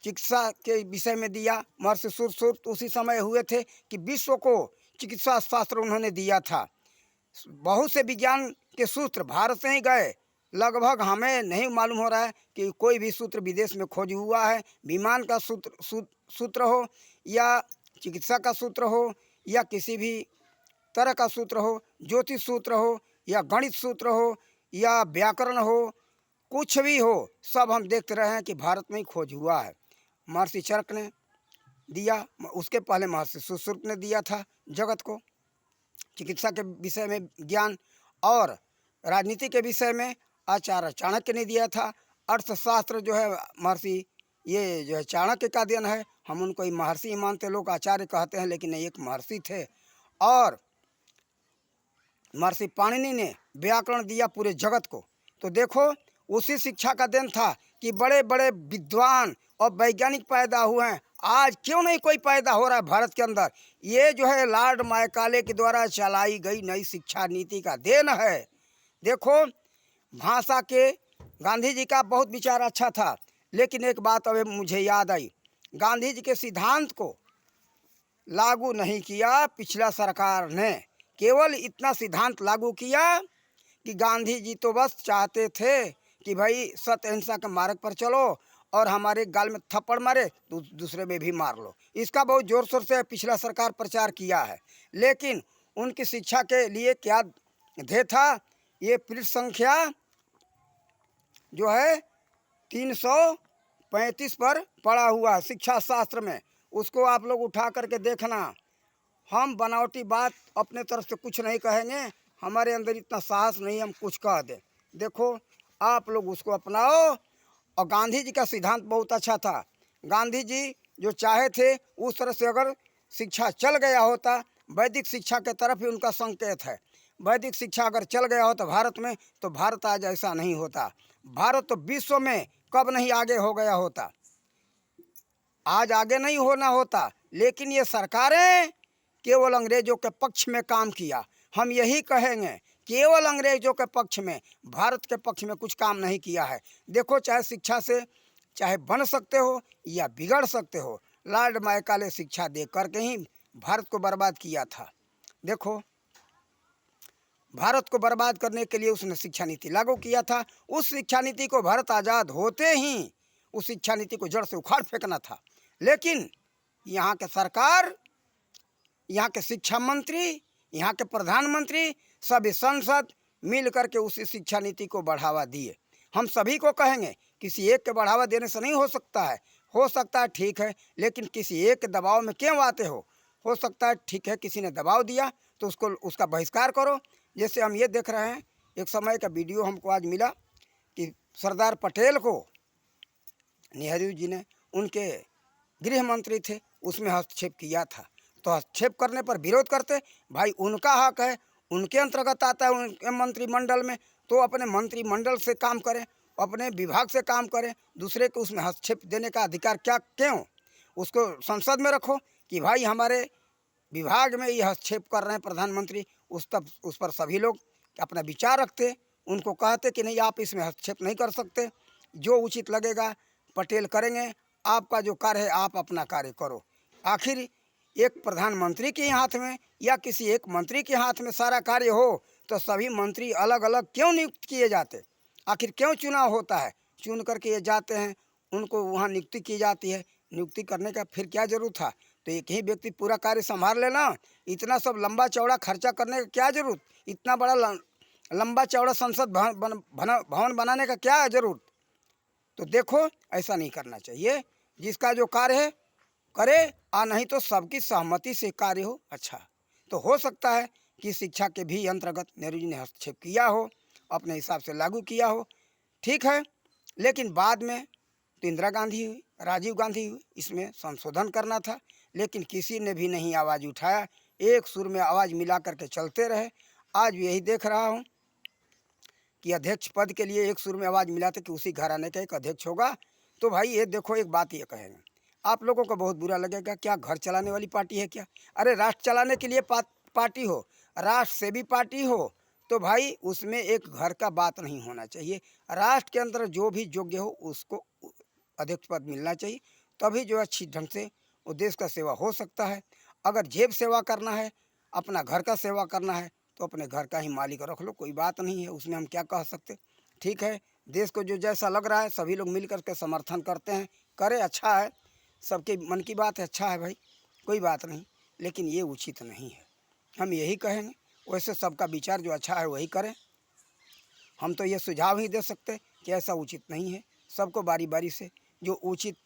चिकित्सा के विषय में दिया। महर्षि सुश्रुत उसी समय हुए थे कि विश्व को चिकित्सा शास्त्र उन्होंने दिया था। बहुत से विज्ञान के सूत्र भारत से ही गए, लगभग हमें नहीं मालूम हो रहा है कि कोई भी सूत्र विदेश में खोज हुआ है। विमान का सूत्र हो या चिकित्सा का सूत्र हो या किसी भी तरह का सूत्र हो, ज्योतिष सूत्र हो या गणित सूत्र हो या व्याकरण हो, कुछ भी हो, सब हम देखते रहे हैं कि भारत में ही खोज हुआ है। महर्षि चरक ने दिया, उसके पहले महर्षि सुश्रुत ने दिया था जगत को चिकित्सा के विषय में ज्ञान, और राजनीति के विषय में आचार्य चाणक्य ने दिया था। अर्थशास्त्र जो है महर्षि ये जो है चाणक्य का देन है। हम उनको ही महर्षि ही मानते, लोग आचार्य कहते हैं, लेकिन एक महर्षि थे। और महर्षि पाणिनि ने व्याकरण दिया पूरे जगत को। तो देखो उसी शिक्षा का देन था कि बड़े बड़े विद्वान और वैज्ञानिक पैदा हुए हैं। आज क्यों नहीं कोई पैदा हो रहा है भारत के अंदर? ये जो है लॉर्ड मैकाले के द्वारा चलाई गई नई शिक्षा नीति का देन है। देखो भाषा के गांधी जी का बहुत विचार अच्छा था, लेकिन एक बात अब मुझे याद आई, गांधी जी के सिद्धांत को लागू नहीं किया पिछला सरकार ने। केवल इतना सिद्धांत लागू किया कि गांधी जी तो बस चाहते थे कि भाई सत्य अहिंसा के मार्ग पर चलो और हमारे गाल में थप्पड़ मारे तो दूसरे में भी मार लो। इसका बहुत जोर शोर से पिछला सरकार प्रचार किया है, लेकिन उनकी शिक्षा के लिए क्या ध्येय था? ये पृष्ठ संख्या जो है 335 पर पड़ा हुआ है शिक्षा शास्त्र में, उसको आप लोग उठा करके देखना। हम बनावटी बात अपने तरफ से कुछ नहीं कहेंगे, हमारे अंदर इतना साहस नहीं हम कुछ कह दें। देखो आप लोग उसको अपनाओ। और गांधी जी का सिद्धांत बहुत अच्छा था। गांधी जी जो चाहे थे उस तरह से अगर शिक्षा चल गया होता, वैदिक शिक्षा के तरफ ही उनका संकेत है। वैदिक शिक्षा अगर चल गया होता भारत में, तो भारत आज ऐसा नहीं होता। भारत तो विश्व में कब नहीं आगे हो गया होता, आज आगे नहीं होना होता। लेकिन ये सरकारें केवल अंग्रेजों के पक्ष में काम किया। हम यही कहेंगे, केवल अंग्रेजों के पक्ष में, भारत के पक्ष में कुछ काम नहीं किया है। देखो चाहे शिक्षा से चाहे बन सकते हो या बिगड़ सकते हो, लॉर्ड मैकाले शिक्षा दे करके ही भारत को बर्बाद किया था। देखो भारत को बर्बाद करने के लिए उसने शिक्षा नीति लागू किया था। उस शिक्षा नीति को भारत आज़ाद होते ही उस शिक्षा नीति को जड़ से उखाड़ फेंकना था, लेकिन यहाँ के सरकार, यहाँ के शिक्षा मंत्री, यहाँ के प्रधानमंत्री, सभी संसद मिल करके उसी शिक्षा नीति को बढ़ावा दिए। हम सभी को कहेंगे किसी एक के बढ़ावा देने से नहीं हो सकता है। हो सकता है ठीक है, लेकिन किसी एक के दबाव में क्यों आते हो सकता है ठीक है किसी ने दबाव दिया तो उसका बहिष्कार करो। जैसे हम ये देख रहे हैं, एक समय का वीडियो हमको आज मिला कि सरदार पटेल को नेहरू जी ने, उनके गृह मंत्री थे, उसमें हस्तक्षेप किया था। तो हस्तक्षेप करने पर विरोध करते, भाई उनका हक है, उनके अंतर्गत आता है, उनके मंत्रिमंडल में, तो अपने मंत्रिमंडल से काम करें, अपने विभाग से काम करें। दूसरे को उसमें हस्तक्षेप देने का अधिकार क्यों? उसको संसद में रखो कि भाई हमारे विभाग में ये हस्तक्षेप कर रहे हैं प्रधानमंत्री, उस पर सभी लोग अपना विचार रखते, उनको कहते कि नहीं आप इसमें हस्तक्षेप नहीं कर सकते, जो उचित लगेगा पटेल करेंगे, आपका जो कार्य है आप अपना कार्य करो। आखिर एक प्रधानमंत्री के हाथ में या किसी एक मंत्री के हाथ में सारा कार्य हो तो सभी मंत्री अलग अलग क्यों नियुक्त किए जाते? आखिर क्यों चुनाव होता है? चुन करके ये जाते हैं, उनको वहाँ नियुक्ति की जाती है। नियुक्ति करने का फिर क्या जरूरत था? तो एक ही व्यक्ति पूरा कार्य संभाल लेना। इतना सब लंबा चौड़ा खर्चा करने का क्या जरूरत, इतना बड़ा लंबा चौड़ा संसद भवन बनाने का क्या जरूरत। तो देखो ऐसा नहीं करना चाहिए, जिसका जो कार्य है करे, और नहीं तो सबकी सहमति से कार्य हो। अच्छा, तो हो सकता है कि शिक्षा के भी अंतर्गत नेहरू जी ने हस्तक्षेप किया हो, अपने हिसाब से लागू किया हो, ठीक है। लेकिन बाद में तो इंदिरा गांधी हुई, राजीव गांधी हुई, इसमें संशोधन करना था, लेकिन किसी ने भी नहीं आवाज़ उठाया, एक सुर में आवाज़ मिला करके चलते रहे। आज यही देख रहा हूँ कि अध्यक्ष पद के लिए एक सुर में आवाज़ मिलाते कि उसी घराने का एक अध्यक्ष होगा। तो भाई ये देखो, एक बात ये कहेंगे, आप लोगों को बहुत बुरा लगेगा, क्या घर चलाने वाली पार्टी है क्या? अरे राष्ट्र चलाने के लिए पार्टी हो, राष्ट्र सेवी पार्टी हो, तो भाई उसमें एक घर का बात नहीं होना चाहिए। राष्ट्र के अंदर जो भी योग्य हो उसको अध्यक्ष पद मिलना चाहिए, तभी जो अच्छी ढंग से वो देश का सेवा हो सकता है। अगर जेब सेवा करना है, अपना घर का सेवा करना है, तो अपने घर का ही मालिक रख लो, कोई बात नहीं है, उसमें हम क्या कह सकते। ठीक है, देश को जो जैसा लग रहा है सभी लोग मिल करके समर्थन करते हैं, करे, अच्छा है, सबके मन की बात है, अच्छा है भाई, कोई बात नहीं, लेकिन ये उचित नहीं है। हम यही कहेंगे, वैसे सबका विचार जो अच्छा है वही करें। हम तो ये सुझाव ही दे सकते कि ऐसा उचित नहीं है। सबको बारी बारी से जो उचित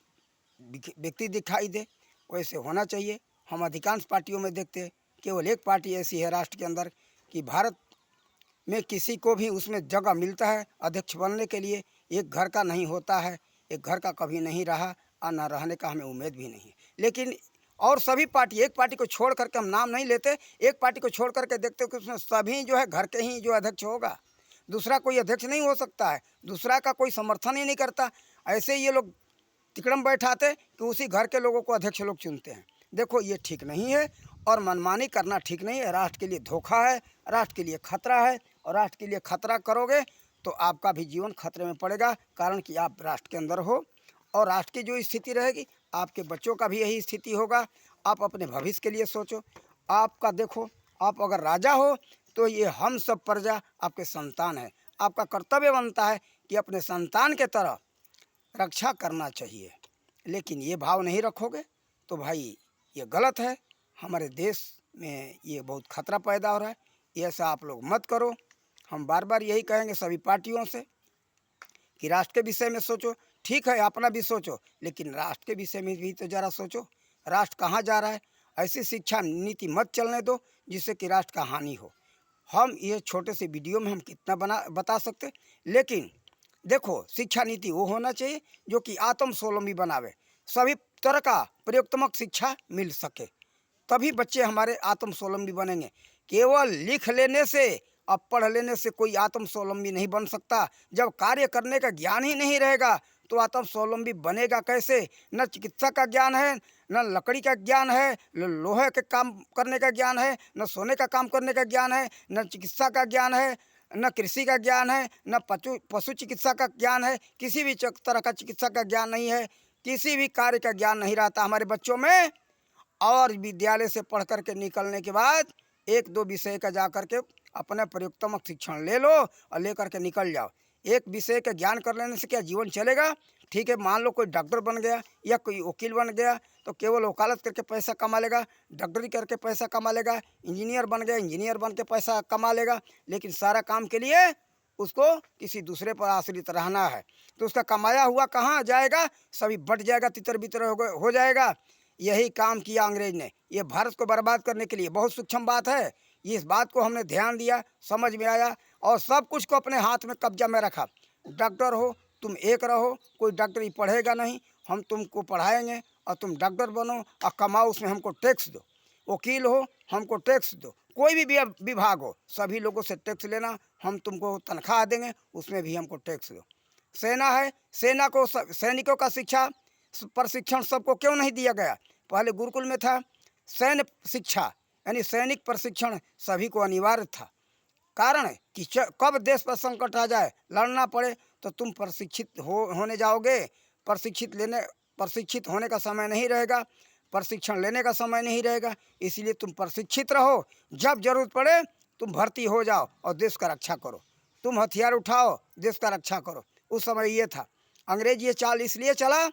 व्यक्ति दिखाई दे वैसे होना चाहिए। हम अधिकांश पार्टियों में देखते हैं, केवल एक पार्टी ऐसी है राष्ट्र के अंदर कि भारत में किसी को भी उसमें जगह मिलता है अध्यक्ष बनने के लिए, एक घर का नहीं होता है, एक घर का कभी नहीं रहा और न रहने का हमें उम्मीद भी नहीं है। लेकिन और सभी पार्टी, एक पार्टी को छोड़ करके, हम नाम नहीं लेते, एक पार्टी को छोड़ करके देखते हो कि उसमें सभी जो है घर के ही जो अध्यक्ष होगा, दूसरा कोई अध्यक्ष नहीं हो सकता है, दूसरा का कोई समर्थन ही नहीं करता। ऐसे ये लोग तिकड़म बैठाते कि उसी घर के लोगों को अध्यक्ष लोग चुनते हैं। देखो ये ठीक नहीं है, और मनमानी करना ठीक नहीं है, राष्ट्र के लिए धोखा है, राष्ट्र के लिए खतरा है, और राष्ट्र के लिए खतरा करोगे तो आपका भी जीवन खतरे में पड़ेगा, कारण कि आप राष्ट्र के अंदर हो, और राष्ट्र की जो स्थिति रहेगी आपके बच्चों का भी यही स्थिति होगा। आप अपने भविष्य के लिए सोचो। आपका देखो, आप अगर राजा हो तो ये हम सब प्रजा आपके संतान है, आपका कर्तव्य बनता है कि अपने संतान के तरह रक्षा करना चाहिए। लेकिन ये भाव नहीं रखोगे तो भाई ये गलत है, हमारे देश में ये बहुत खतरा पैदा हो रहा है, ऐसा आप लोग मत करो। हम बार बार यही कहेंगे सभी पार्टियों से कि राष्ट्र के विषय में सोचो, ठीक है अपना भी सोचो, लेकिन राष्ट्र के विषय में भी तो ज़रा सोचो, राष्ट्र कहाँ जा रहा है। ऐसी शिक्षा नीति मत चलने दो जिससे कि राष्ट्र का हानि हो। हम ये छोटे से वीडियो में हम कितना बता सकते, लेकिन देखो शिक्षा नीति वो होना चाहिए जो कि आत्म स्वावलंबी बनावे, सभी तरह का प्रयोगात्मक शिक्षा मिल सके, तभी बच्चे हमारे आत्म स्वावलंबी बनेंगे। केवल लिख लेने से, अब पढ़ लेने से कोई आत्म स्वावलंबी नहीं बन सकता। जब कार्य करने का ज्ञान ही नहीं रहेगा तो आत्म स्वावलंबी बनेगा कैसे। न चिकित्सा का ज्ञान है, न लकड़ी का ज्ञान है, न लोहे के काम करने का ज्ञान है, न सोने का काम करने का ज्ञान है, न चिकित्सा का ज्ञान है, न कृषि का ज्ञान है, न पशु चिकित्सा का ज्ञान है, किसी भी तरह का चिकित्सा का ज्ञान नहीं है, किसी भी कार्य का ज्ञान नहीं रहता हमारे बच्चों में। और विद्यालय से पढ़ कर के निकलने के बाद एक दो विषय का जा कर के अपने प्रयोगात्मक शिक्षण ले लो और ले कर के निकल जाओ। एक विषय का ज्ञान कर लेने से क्या जीवन चलेगा? ठीक है, मान लो कोई डॉक्टर बन गया या कोई वकील बन गया तो केवल वकालत करके पैसा कमा लेगा, डॉक्टरी करके पैसा कमा लेगा, इंजीनियर बन गया, इंजीनियर बन के पैसा कमा लेगा, लेकिन सारा काम के लिए उसको किसी दूसरे पर आश्रित रहना है, तो उसका कमाया हुआ कहाँ जाएगा? सभी बट जाएगा, तितर बितर हो जाएगा। यही काम किया अंग्रेज ने, ये भारत को बर्बाद करने के लिए। बहुत सूक्ष्म बात है, इस बात को हमने ध्यान दिया, समझ में आया और सब कुछ को अपने हाथ में कब्जा में रखा। डॉक्टर हो तुम एक रहो, कोई डॉक्टरी पढ़ेगा नहीं, हम तुमको पढ़ाएंगे और तुम डॉक्टर बनो और कमाओ, उसमें हमको टैक्स दो। वकील हो हमको टैक्स दो, कोई भी विभाग हो सभी लोगों से टैक्स लेना, हम तुमको तनख्वाह देंगे, उसमें भी हमको टैक्स दो। सेना है, सेना को सैनिकों का शिक्षा प्रशिक्षण सबको क्यों नहीं दिया गया? पहले गुरुकुल में था, सैन्य शिक्षा यानी सैनिक प्रशिक्षण सभी को अनिवार्य था। कारण है कि कब देश पर संकट आ जाए, लड़ना पड़े तो तुम प्रशिक्षित होने जाओगे। प्रशिक्षित होने का समय नहीं रहेगा, प्रशिक्षण लेने का समय नहीं रहेगा, इसलिए तुम प्रशिक्षित रहो, जब जरूरत पड़े तुम भर्ती हो जाओ और देश का रक्षा करो, तुम हथियार उठाओ, देश का रक्षा करो। उस समय ये था। अंग्रेज ये चाल इसलिए चला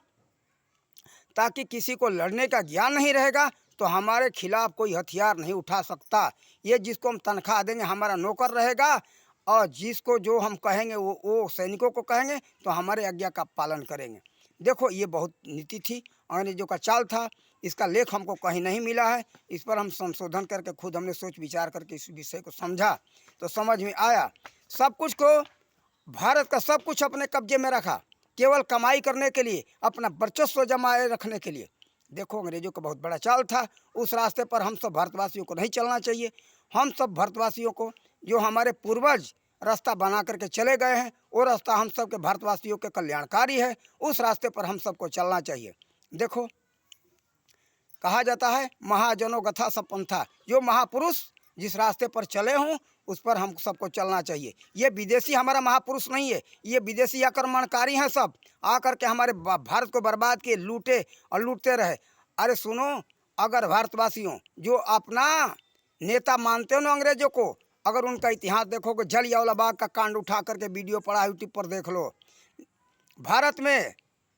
ताकि किसी को लड़ने का ज्ञान नहीं रहेगा तो हमारे खिलाफ कोई हथियार नहीं उठा सकता। ये जिसको हम तनख्वाह देंगे हमारा नौकर रहेगा, और जिसको जो हम कहेंगे वो सैनिकों को कहेंगे तो हमारे आज्ञा का पालन करेंगे। देखो ये बहुत नीति थी, अंग्रेजों का चाल था। इसका लेख हमको कहीं नहीं मिला है। इस पर हम संशोधन करके खुद हमने सोच विचार करके इस विषय को समझा तो समझ में आया। सब कुछ को, भारत का सब कुछ अपने कब्जे में रखा, केवल कमाई करने के लिए, अपना वर्चस्व जमाए रखने के लिए। देखो अंग्रेजों का बहुत बड़ा चाल था। उस रास्ते पर हम सब भारतवासियों को नहीं चलना चाहिए। हम सब भारतवासियों को, जो हमारे पूर्वज रास्ता बना करके चले गए हैं, वो रास्ता हम सब के भारतवासियों के कल्याणकारी है। उस रास्ते पर हम सबको चलना चाहिए। देखो कहा जाता है महाजनों गथा सपंथा, जो महापुरुष जिस रास्ते पर चले हों उस पर हम सबको चलना चाहिए। ये विदेशी हमारा महापुरुष नहीं है, ये विदेशी आक्रमणकारी हैं। सब आकर के हमारे भारत को बर्बाद किए, लूटे और लूटते रहे। अरे सुनो, अगर भारतवासियों जो अपना नेता मानते हो ना अंग्रेजों को, अगर उनका इतिहास देखोगे, जलियांवाला बाग का कांड उठा करके वीडियो पड़ा यूट्यूब पर देख लो। भारत में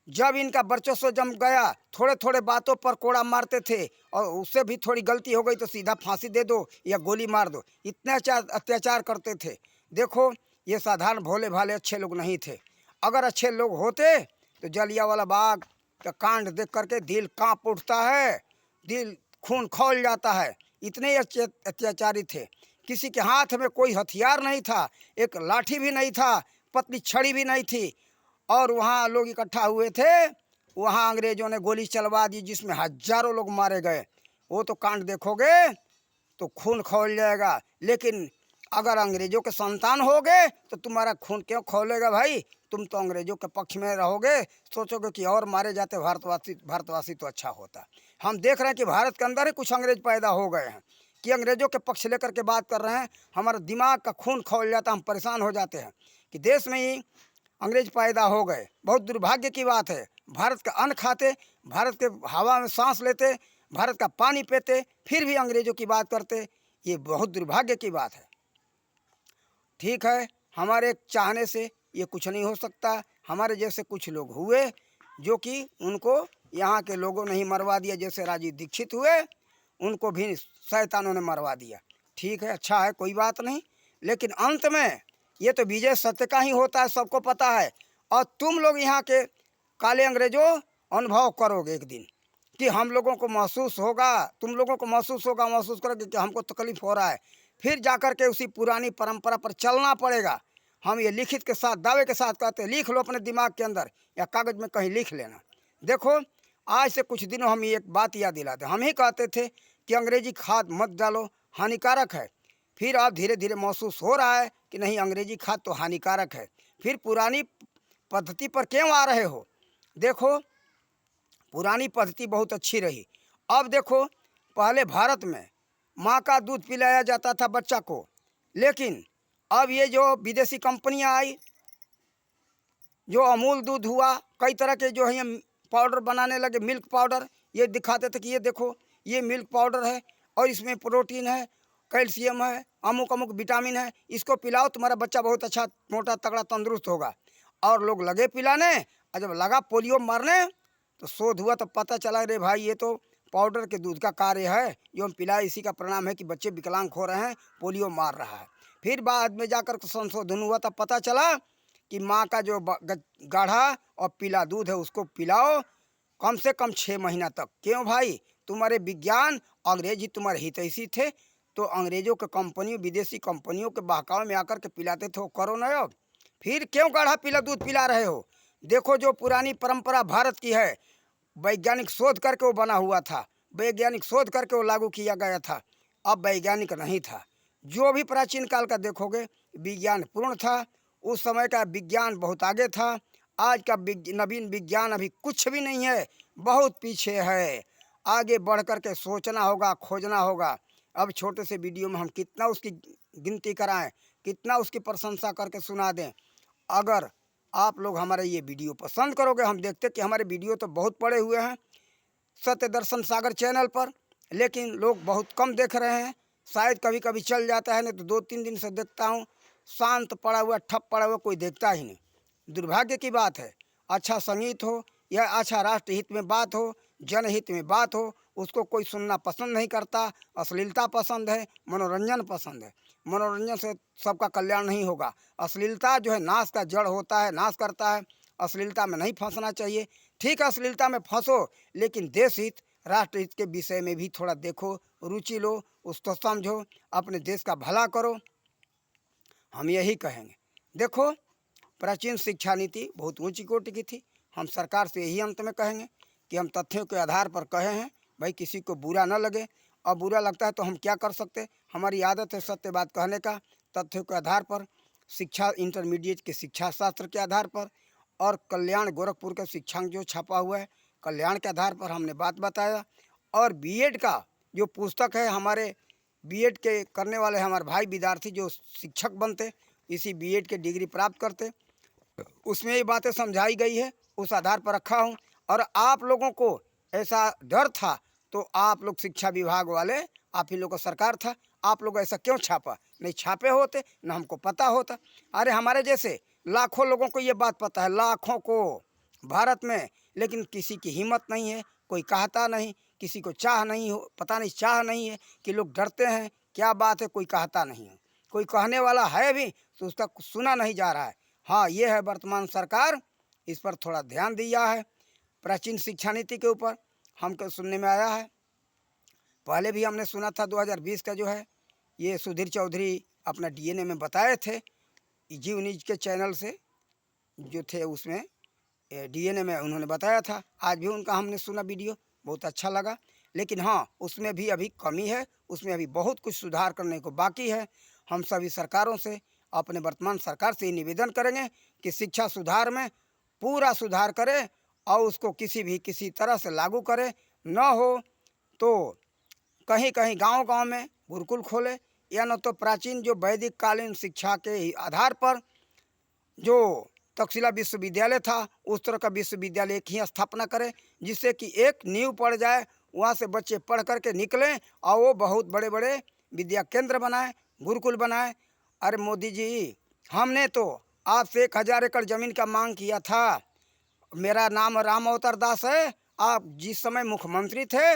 जब इनका वर्चस्व जम गया, थोड़े थोड़े बातों पर कोड़ा मारते थे, और उससे भी थोड़ी गलती हो गई तो सीधा फांसी दे दो या गोली मार दो, इतने अत्याचार करते थे। देखो ये साधारण भोले भाले अच्छे लोग नहीं थे। अगर अच्छे लोग होते तो जलियांवाला बाग का कांड देख करके दिल कांप उठता है, दिल खून खौल जाता है। इतने अत्याचारी थे। किसी के हाथ में कोई हथियार नहीं था, एक लाठी भी नहीं था, पतली छड़ी भी नहीं थी, और वहाँ लोग इकट्ठा हुए थे। वहाँ अंग्रेजों ने गोली चलवा दी जिसमें हजारों लोग मारे गए। वो तो कांड देखोगे तो खून खौल जाएगा। लेकिन अगर अंग्रेजों के संतान होगे तो तुम्हारा खून क्यों खौलेगा भाई? तुम तो अंग्रेजों के पक्ष में रहोगे, सोचोगे कि और मारे जाते भारतवासी तो अच्छा होता। हम देख रहे हैं कि भारत के अंदर ही कुछ अंग्रेज पैदा हो गए हैं कि अंग्रेजों के पक्ष लेकर के बात कर रहे हैं। हमारा दिमाग का खून खौल जाता, हम परेशान हो जाते हैं कि देश में ही अंग्रेज पैदा हो गए। बहुत दुर्भाग्य की बात है। भारत का अन्न खाते, भारत के हवा में सांस लेते, भारत का पानी पीते, फिर भी अंग्रेजों की बात करते, ये बहुत दुर्भाग्य की बात है। ठीक है, हमारे चाहने से ये कुछ नहीं हो सकता। हमारे जैसे कुछ लोग हुए जो कि उनको यहाँ के लोगों ने ही मरवा दिया, जैसे राजीव दीक्षित हुए, उनको भी शैतानों ने मरवा दिया। ठीक है, अच्छा है, कोई बात नहीं। लेकिन अंत में ये तो विजय सत्य का ही होता है, सबको पता है। और तुम लोग यहाँ के काले अंग्रेजों अनुभव करोगे एक दिन कि हम लोगों को महसूस होगा, तुम लोगों को महसूस होगा, महसूस करोगे कि हमको तकलीफ हो रहा है। फिर जाकर के उसी पुरानी परंपरा पर चलना पड़ेगा। हम ये लिखित के साथ, दावे के साथ कहते हैं, लिख लो अपने दिमाग के अंदर या कागज़ में कहीं लिख लेना। देखो आज से कुछ दिनों हम एक बात याद दिलाते, हम ही कहते थे कि अंग्रेजी खाद मत डालो, हानिकारक है। फिर अब धीरे धीरे महसूस हो रहा है कि नहीं, अंग्रेजी खाद तो हानिकारक है। फिर पुरानी पद्धति पर क्यों आ रहे हो? देखो पुरानी पद्धति बहुत अच्छी रही। अब देखो, पहले भारत में माँ का दूध पिलाया जाता था बच्चा को, लेकिन अब ये जो विदेशी कंपनियां आई, जो अमूल दूध हुआ, कई तरह के जो है पाउडर बनाने लगे, मिल्क पाउडर, ये दिखाते थे कि ये देखो ये मिल्क पाउडर है और इसमें प्रोटीन है, कैल्शियम है, अमुक अमुक विटामिन है, इसको पिलाओ तुम्हारा बच्चा बहुत अच्छा मोटा तगड़ा तंदुरुस्त होगा। और लोग लगे पिलाने, और जब लगा पोलियो मारने तो शोध हुआ तो पता चला रे भाई ये तो पाउडर के दूध का कार्य है, जो हम पिलाए इसी का परिणाम है कि बच्चे विकलांग हो रहे हैं, पोलियो मार रहा है। फिर बाद में जाकर संशोधन हुआ तब पता चला कि माँ का जो गाढ़ा और पीला दूध है उसको पिलाओ कम से कम 6 महीना तक। क्यों भाई? तुम्हारे विज्ञान अंग्रेजी तुम्हारे हितैषी थे, तो अंग्रेजों के कंपनियों, विदेशी कंपनियों के बहकावे में आकर के पिलाते थे, वो करो ना। अब फिर क्यों गाढ़ा पीला दूध पिला रहे हो? देखो जो पुरानी परंपरा भारत की है, वैज्ञानिक शोध करके वो बना हुआ था, वैज्ञानिक शोध करके वो लागू किया गया था। अब वैज्ञानिक नहीं था। जो भी प्राचीन काल का देखोगे विज्ञान पूर्ण था। उस समय का विज्ञान बहुत आगे था। आज का नवीन विज्ञान अभी कुछ भी नहीं है, बहुत पीछे है। आगे बढ़ कर के सोचना होगा, खोजना होगा। अब छोटे से वीडियो में हम कितना उसकी गिनती कराएं, कितना उसकी प्रशंसा करके सुना दें। अगर आप लोग हमारे ये वीडियो पसंद करोगे, हम देखते कि हमारे वीडियो तो बहुत पड़े हुए हैं सत्य दर्शन सागर चैनल पर, लेकिन लोग बहुत कम देख रहे हैं। शायद कभी कभी चल जाता है, नहीं तो 2-3 दिन से देखता हूँ शांत पड़ा हुआ, ठप पड़ा हुआ, कोई देखता ही नहीं। दुर्भाग्य की बात है। अच्छा संगीत हो या अच्छा राष्ट्र हित में बात हो जनहित में बात हो, उसको कोई सुनना पसंद नहीं करता। अश्लीलता पसंद है, मनोरंजन पसंद है। मनोरंजन से सबका कल्याण नहीं होगा। अश्लीलता जो है नाश का जड़ होता है, नाश करता है। अश्लीलता में नहीं फंसना चाहिए। ठीक है, अश्लीलता में फंसो, लेकिन देश हित, राष्ट्र हित के विषय में भी थोड़ा देखो, रुचि लो, उसको समझो, अपने देश का भला करो। हम यही कहेंगे। देखो, प्राचीन शिक्षा नीति बहुत ऊंची कोटि की थी। हम सरकार से यही अंत में कहेंगे कि हम तथ्यों के आधार पर कहे हैं, भाई किसी को बुरा न लगे। और बुरा लगता है तो हम क्या कर सकते, हमारी आदत है सत्य बात कहने का। तथ्यों के आधार पर, शिक्षा इंटरमीडिएट के शिक्षा शास्त्र के आधार पर, और कल्याण गोरखपुर का शिक्षांक जो छपा हुआ है, कल्याण के आधार पर हमने बात बताया। और बीएड का जो पुस्तक है, हमारे बीएड के करने वाले हमारे भाई विद्यार्थी जो शिक्षक बनते, इसी बीएड के डिग्री प्राप्त करते, उसमें ये बातें समझाई गई है, उस आधार पर रखा हूँ। और आप लोगों को ऐसा डर था तो आप लोग शिक्षा विभाग वाले, आप ही लोग का सरकार था, आप लोग ऐसा क्यों छापा? नहीं छापे होते न हमको पता होता। अरे हमारे जैसे लाखों लोगों को ये बात पता है, लाखों को भारत में, लेकिन किसी की हिम्मत नहीं है, कोई कहता नहीं, किसी को चाह नहीं हो, पता नहीं चाह नहीं है कि लोग डरते हैं। क्या बात है, कोई कहता नहीं है, कोई कहने वाला है भी तो उसका सुना नहीं जा रहा है। हाँ, ये है वर्तमान सरकार, इस पर थोड़ा ध्यान दिया है। प्राचीन शिक्षा नीति के ऊपर हमको सुनने में आया है, पहले भी हमने सुना था 2020 का जो है, ये सुधीर चौधरी अपना डीएनए में बताए थे, जीव न्यूज के चैनल से जो थे, उसमें डीएनए में उन्होंने बताया था। आज भी उनका हमने सुना वीडियो, बहुत अच्छा लगा। लेकिन हाँ, उसमें भी अभी कमी है, उसमें अभी बहुत कुछ सुधार करने को बाकी है। हम सभी सरकारों से, अपने वर्तमान सरकार से निवेदन करेंगे कि शिक्षा सुधार में पूरा सुधार करे और उसको किसी तरह से लागू करे। न हो तो कहीं कहीं गांव-गांव में गुरुकुल खोले, या न तो प्राचीन जो वैदिक कालीन शिक्षा के आधार पर जो तक्षशिला विश्वविद्यालय था, उस तरह का विश्वविद्यालय एक ही स्थापना करें, जिससे कि एक नींव पड़ जाए, वहाँ से बच्चे पढ़ करके निकलें और वो बहुत बड़े बड़े विद्या केंद्र बनाए, गुरुकुल बनाए। अरे मोदी जी, हमने तो आपसे 1000 एकड़ ज़मीन का मांग किया था। मेरा नाम राम अवतार दास है। आप जिस समय मुख्यमंत्री थे,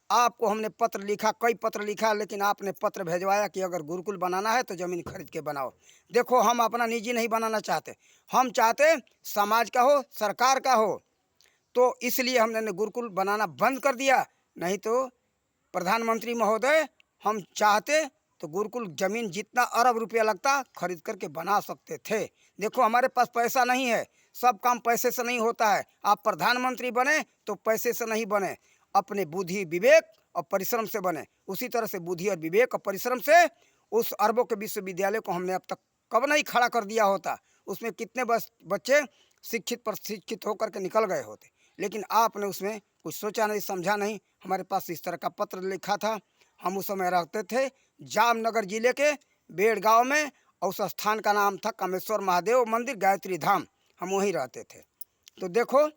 आपको हमने पत्र लिखा, कई पत्र लिखा, लेकिन आपने पत्र भेजवाया कि अगर गुरुकुल बनाना है तो ज़मीन खरीद के बनाओ। देखो, हम अपना निजी नहीं बनाना चाहते, हम चाहते समाज का हो, सरकार का हो। तो इसलिए हमने गुरुकुल बनाना बंद कर दिया। नहीं तो प्रधानमंत्री महोदय, हम चाहते तो गुरुकुल ज़मीन जितना अरब रुपया लगता खरीद करके बना सकते थे। देखो, हमारे पास पैसा नहीं है, सब काम पैसे से नहीं होता है। आप प्रधानमंत्री बने तो पैसे से नहीं बने, अपने बुद्धि विवेक और परिश्रम से बने। उसी तरह से बुद्धि और विवेक और परिश्रम से उस अरबों के विश्वविद्यालय को हमने अब तक कब नहीं खड़ा कर दिया होता। उसमें कितने बच्चे शिक्षित प्रशिक्षित होकर के निकल गए होते, लेकिन आपने उसमें कुछ सोचा नहीं, समझा नहीं। हमारे पास इस तरह का पत्र लिखा था। हम उस समय रहते थे जामनगर जिले के बेड़ गांव में, और उस स्थान का नाम था कामेश्वर महादेव मंदिर गायत्री धाम। हम वहीं रहते थे। तो देखो,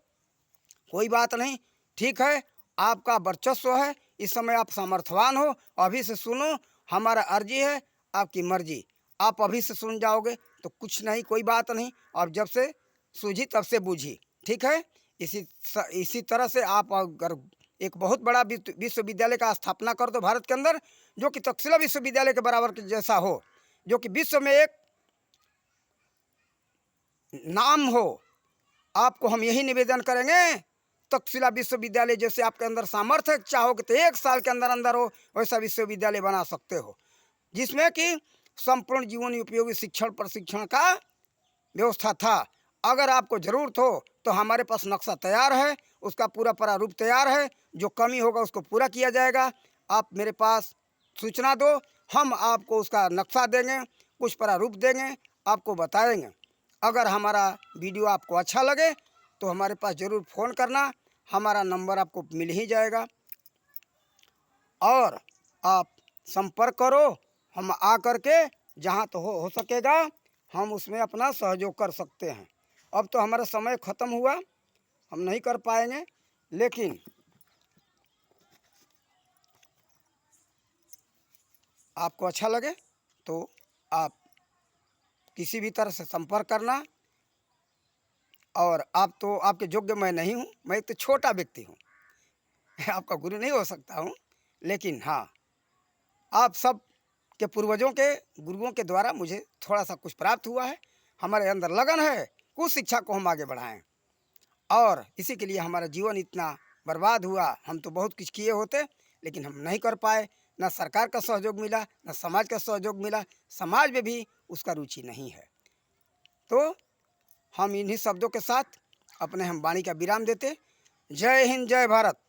कोई बात नहीं, ठीक है, आपका वर्चस्व है, इस समय आप सामर्थ्यवान हो, अभी से सुनो, हमारा अर्जी है, आपकी मर्जी। आप अभी से सुन जाओगे तो कुछ नहीं, कोई बात नहीं। और जब से सूझी तब से बूझी, ठीक है। इसी तरह से आप अगर एक बहुत बड़ा विश्वविद्यालय का स्थापना कर दो भारत के अंदर, जो कि तक्षशिला विश्वविद्यालय के बराबर के जैसा हो, जो कि विश्व में एक नाम हो, आपको हम यही निवेदन करेंगे। तक्षशिला विश्वविद्यालय जैसे आपके अंदर सामर्थ्य चाहोगे तो 1 साल के अंदर अंदर हो, वैसा विश्वविद्यालय बना सकते हो, जिसमें कि संपूर्ण जीवन उपयोगी शिक्षण प्रशिक्षण का व्यवस्था था। अगर आपको ज़रूरत हो तो हमारे पास नक्शा तैयार है, उसका पूरा प्रारूप तैयार है, जो कमी होगा उसको पूरा किया जाएगा। आप मेरे पास सूचना दो, हम आपको उसका नक्शा देंगे, कुछ प्रारूप देंगे, आपको बताएंगे। अगर हमारा वीडियो आपको अच्छा लगे तो हमारे पास ज़रूर फ़ोन करना, हमारा नंबर आपको मिल ही जाएगा, और आप संपर्क करो। हम आ कर के जहाँ तो हो सकेगा हम उसमें अपना सहयोग कर सकते हैं। अब तो हमारा समय ख़त्म हुआ, हम नहीं कर पाएंगे, लेकिन आपको अच्छा लगे तो आप किसी भी तरह से संपर्क करना। और आप तो, आपके योग्य मैं नहीं हूँ, मैं तो छोटा व्यक्ति हूँ, आपका गुरु नहीं हो सकता हूँ, लेकिन हाँ, आप सब के पूर्वजों के गुरुओं के द्वारा मुझे थोड़ा सा कुछ प्राप्त हुआ है। हमारे अंदर लगन है, कुछ शिक्षा को हम आगे बढ़ाएं, और इसी के लिए हमारा जीवन इतना बर्बाद हुआ। हम तो बहुत कुछ किए होते, लेकिन हम नहीं कर पाए। न सरकार का सहयोग मिला, न समाज का सहयोग मिला। समाज में भी उसका रुचि नहीं है। तो हम इन्हीं शब्दों के साथ अपने हम वाणी का विराम देते। जय हिंद, जय भारत।